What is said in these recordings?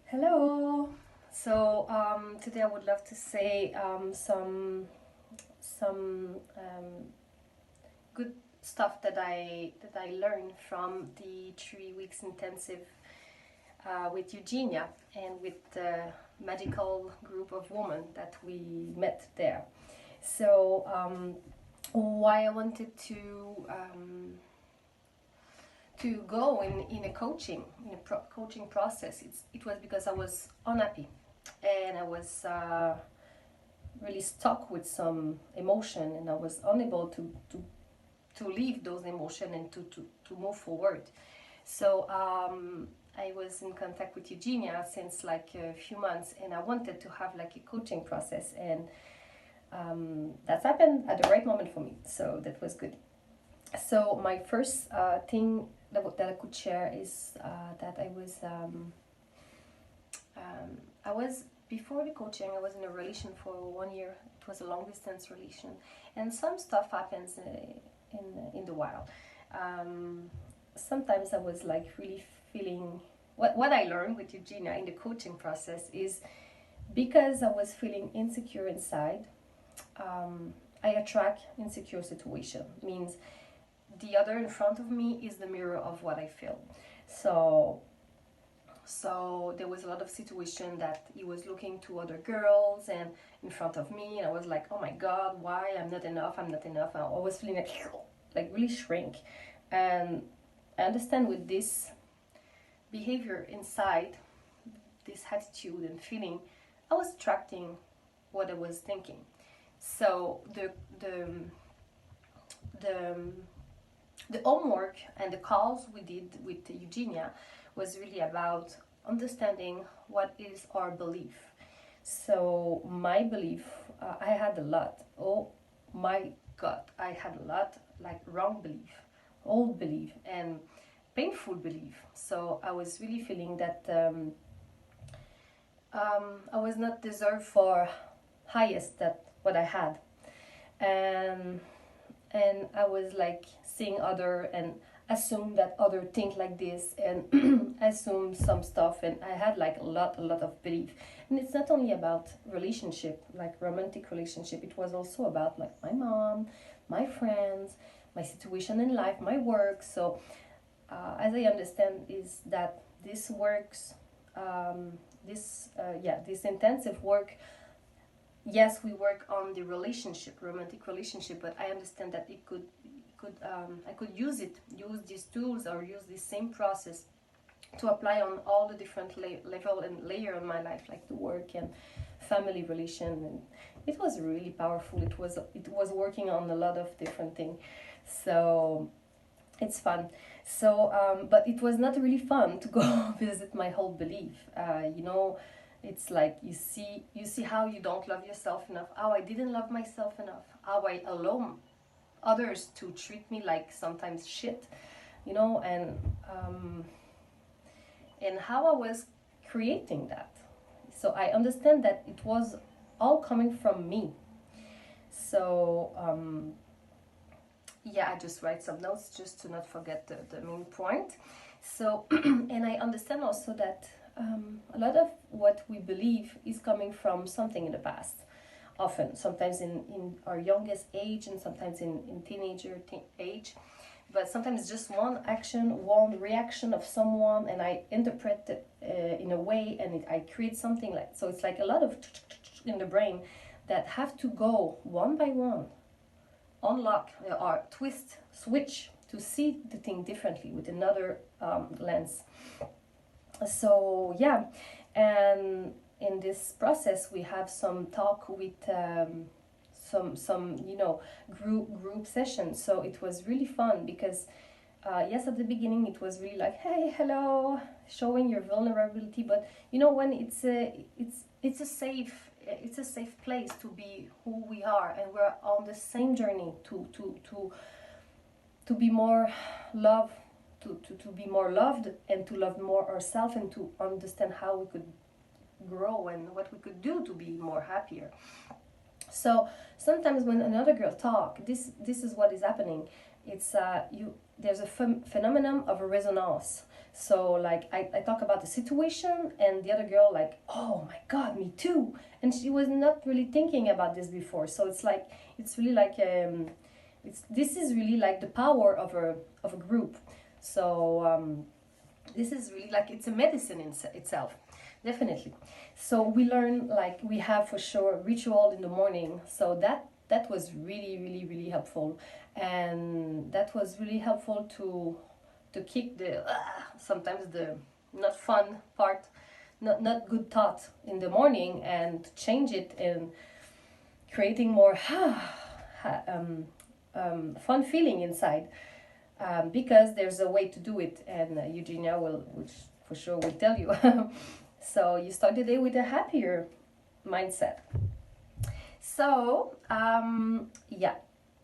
Hello. Today I would love to say some good stuff that I learned from the 3 weeks intensive with Eugenia and with the medical group of women that we met there. Why I wanted to go in a coaching process, it was because I was unhappy and I was really stuck with some emotion, and I was unable to leave those emotions and to move forward. I was in contact with Eugenia since like a few months, and I wanted to have like a coaching process, and that happened at the right moment for me, so that was good. So my first thing that I could share is that I was before the coaching. I was in a relation for 1 year. It was a long distance relation, and some stuff happens in the while. Sometimes I was like really feeling what I learned with Eugenia in the coaching process is because I was feeling insecure inside. I attract insecure situation. Means the other in front of me is the mirror of what I feel. So there was a lot of situation that he was looking to other girls and in front of me, and I was like, oh my god, why I'm not enough, I was feeling like really shrink. And I understand with this behavior inside, this attitude and feeling, I was attracting what I was thinking. So the the homework and the calls we did with Eugenia was really about understanding what is our belief. So my belief, I had a lot. Oh my god, I had a lot like wrong belief, old belief, and painful belief. So I was really feeling that I was not deserved for highest that what I had, and I was like seeing other and assume that other think like this and assume some stuff, and I had like a lot of belief. And it's not only about relationship, like romantic relationship, it was also about like my mom, my friends, my situation in life, my work. So as I understand is that this works, this intensive work, yes, we work on the relationship, romantic relationship, but I understand that I could use these tools or use the same process to apply on all the different level and layer in my life, like the work and family relation. And it was really powerful. It was working on a lot of different things. So it's fun. But it was not really fun to go visit my whole belief. It's like you see how you don't love yourself enough, how I didn't love myself enough, how I allow others to treat me like sometimes shit, and how I was creating that. So I understand that it was all coming from me. So I just write some notes just to not forget the main point. So and I understand also that a lot of what we believe is coming from something in the past, often sometimes in our youngest age and sometimes in teenager age, but sometimes it's just one action, one reaction of someone, and I interpret it in a way, and I create something like, so it's like a lot of in the brain that have to go one by one, unlock or twist, switch to see the thing differently with another lens. So and in this process we have some talk with some group sessions. So it was really fun because yes, at the beginning it was really like, hey, hello, showing your vulnerability, but when it's a safe place to be who we are, and we're on the same journey to be more love, to be more loved, and to love more ourselves, and to understand how we could grow and what we could do to be more happier. So sometimes when another girl talk, this is what is happening. It's there's a phenomenon of a resonance. So like I talk about the situation, and the other girl like, oh my god, me too, and she was not really thinking about this before. So it's like, it's really like this is really like the power of a group. So this is really like, it's a medicine in itself, definitely. So we learn, like we have for sure ritual in the morning, so that was really really really helpful, and that was really helpful to kick the sometimes the not fun part, not good thought in the morning, and change it in creating more fun feeling inside, because there's a way to do it, and Eugenia will, which for sure will tell you. So you start the day with a happier mindset. So yeah,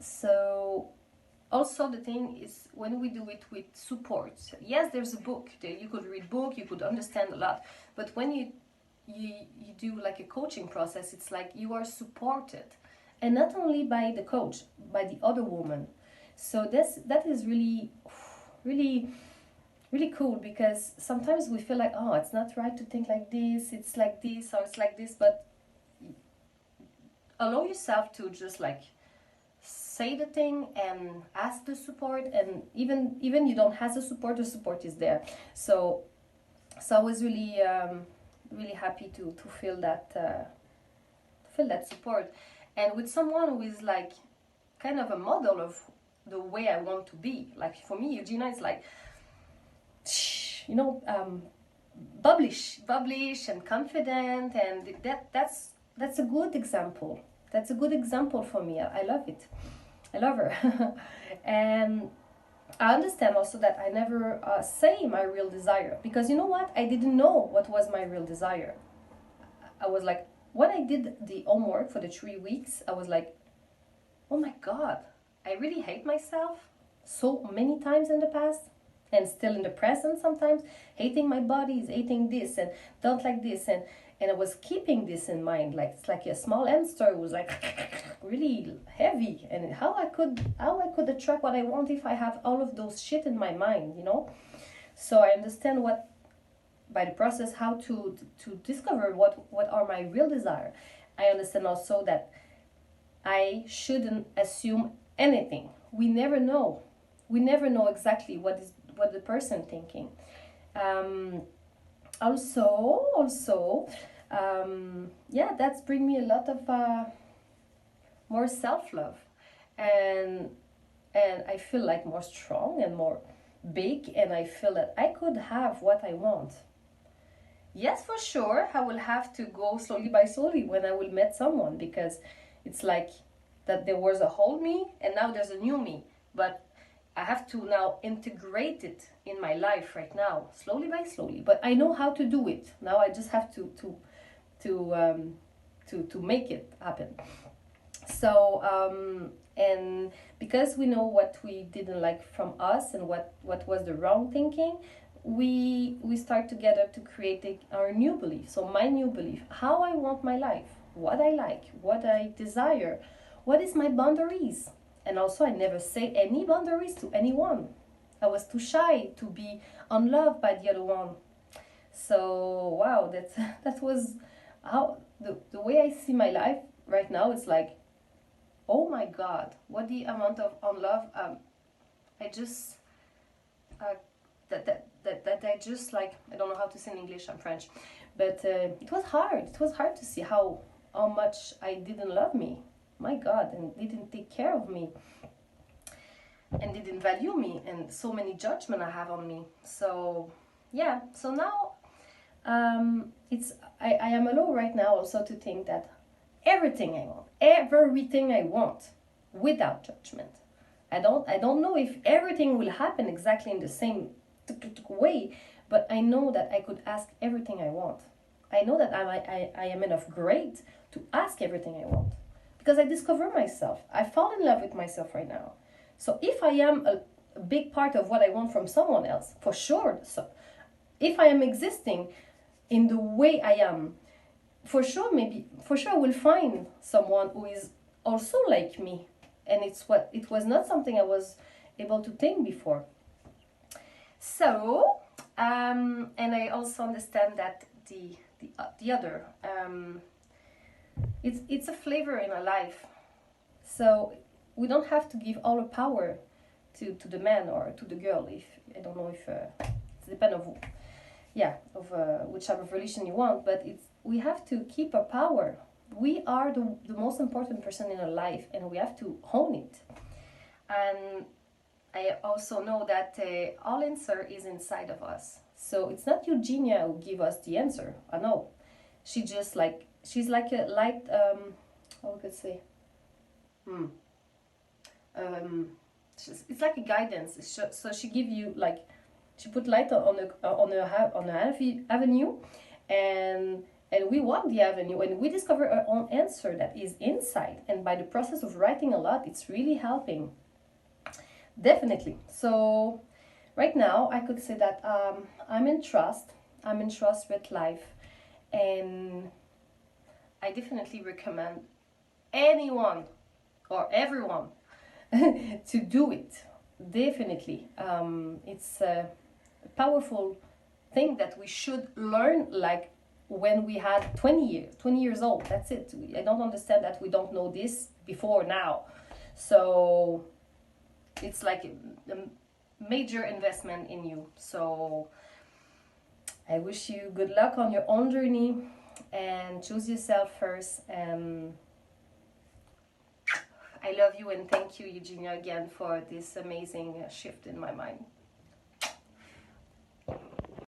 so also the thing is, when we do it with support, yes, there's a book that you could read book, you could understand a lot, but when you do like a coaching process, it's like you are supported, and not only by the coach, by the other woman. So that is really really really cool, because sometimes we feel like, oh, it's not right to think like this, it's like this or it's like this, but allow yourself to just like say the thing and ask the support, and even you don't have the support is there. So I was really really happy to feel that support, and with someone who is like kind of a model of the way I want to be. Like for me, Eugina is like, you know, bubblish and confident, and that's a good example. That's a good example for me. I love it. I love her. And I understand also that I never say my real desire, because you know what? I didn't know what was my real desire. I was like, when I did the homework for the 3 weeks, I was like, oh my God, I really hate myself so many times in the past, and still in the present sometimes, hating my body, hating this, and don't like this, and I was keeping this in mind, like it's like a small hamster was like really heavy, and how I could attract what I want if I have all of those shit in my mind, you know. So I understand what, by the process, how to discover what are my real desire. I understand also that I shouldn't assume anything. We never know exactly what the person thinking. Also, yeah, that's bring me a lot of more self-love, and I feel like more strong and more big, and I feel that I could have what I want. Yes, for sure, I will have to go slowly by slowly when I will meet someone, because it's like that there was a whole me and now there's a new me, but I have to now integrate it in my life right now, slowly by slowly. But I know how to do it now. I just have to make it happen. So and because we know what we didn't like from us and what was the wrong thinking, we start together to create our new belief. So my new belief, how I want my life, what I like, what I desire, what is my boundaries. And also, I never say any boundaries to anyone. I was too shy to be unloved by the other one. So wow, that was how the way I see my life right now. It's like, oh my God, what the amount of unlove. I just that I just like, I don't know how to say in English. I'm French, but it was hard. It was hard to see how much I didn't love me. My God, and didn't take care of me, and didn't value me, and so many judgment I have on me. So yeah, so now I am alone right now also to think that everything I want without judgment. I don't know if everything will happen exactly in the same way, but I know that I could ask everything I want. I know that I am enough great to ask everything I want, because I discover myself. I fall in love with myself right now. So if I am a big part of what I want from someone else, for sure. So if I am existing in the way I am, for sure I will find someone who is also like me. And it was not something I was able to think before. So And I also understand that the other, it's a flavor in our life. So we don't have to give all the power to the man or to the girl. If I don't know if it depends of which type of relation you want, but we have to keep our power. We are the most important person in our life, and we have to own it. And I also know that all answer is inside of us. So it's not Eugenia who give us the answer. I know. She's like a light. How we could say? It's like a guidance. So she give you like, she put light on a avenue, and we walk the avenue and we discover our own answer that is inside. And by the process of writing a lot, it's really helping. Definitely. So right now I could say that I'm in trust with life, and I definitely recommend anyone or everyone to do it. Definitely. It's a powerful thing that we should learn, like when we had 20 years old. That's it. I don't understand that we don't know this before now. So it's like a major investment in you. So I wish you good luck on your own journey, and choose yourself first. And I love you, and thank you, Eugenia, again for this amazing shift in my mind.